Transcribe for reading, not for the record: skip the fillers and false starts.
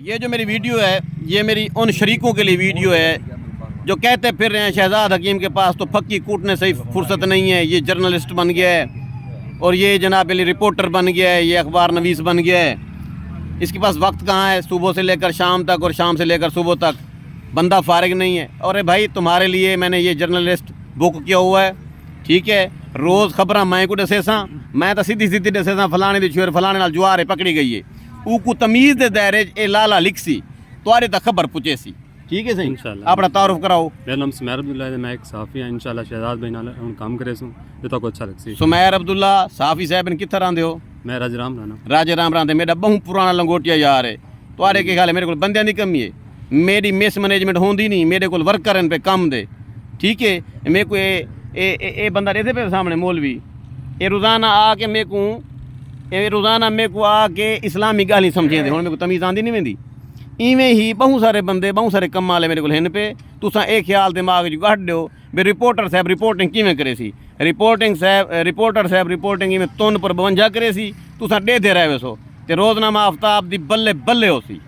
ये जो मेरी वीडियो है ये मेरी उन शरीकों के लिए वीडियो है जो कहते फिर रहे हैं शहजाद हकीम के पास तो फक्की कूटने से ही फुर्सत नहीं है, ये जर्नलिस्ट बन गया है और ये जनाब अली रिपोर्टर बन गया है, ये अखबार नवीस बन गया है। इसके पास वक्त कहाँ है, सुबह से लेकर शाम तक और शाम से लेकर सुबह तक बंदा फारिग नहीं है। और भाई तुम्हारे लिए मैंने ये जर्नलिस्ट बुक किया हुआ है, ठीक है। रोज़ खबर मैं को दसेसा, मैं तो सीधी सीधी दसेसा फलाने दी छोर फलाने नाल जुआर पकड़ी गई है, ऊको तमीज़ दे दायरे ए लाला लिख सी तुआरे तक खबर पुचे सी, ठीक है सही। इंशाल्लाह अपना तारुफ कराओ। मेरा नाम सुमैर अब्दुल्ला है, मैं एक साफ़ी हाँ। इंशाल्लाह शहजाद भाई नाल हुण काम करे सूँ जो तक अच्छा लगसी। सुमैर अब्दुल्ला साफ़ी साहब कित्थे रहिंदे हो? मैं राजराम राना। राजे राम रहिंदे, मेरा बहु पुराना लंगोटिया यार है। तुआरे के ख्याल है मेरे को बंदियां दी कमी है, मेरी मिस मैनेजमेंट होंदी नहीं, मेरे को वर्कर पे कम दे, ठीक है। मेरे को ये बंदा रहते पे सामने मौलवी ये रोज़ाना आके मेरे को आके इस्लामी गाली समझे दे, हुण मेरे को तमीज़ आंदी नहीं वेंदी। इवें ही बहुत सारे बंदे बहुत सारे कम वाले मेरे को हिन पे। तुसां ये ख्याल दिमाग च कढ दिओ भी रिपोर्टर साहब रिपोर्टिंग किवें करे सी। रिपोर्टर साहब रिपोर्टिंग इवें तुन पर 52 करे सी, तुसां डेदे रहे सो ते रोज़नामा आफ्ताब दी बल्ले बल्ले हो सी।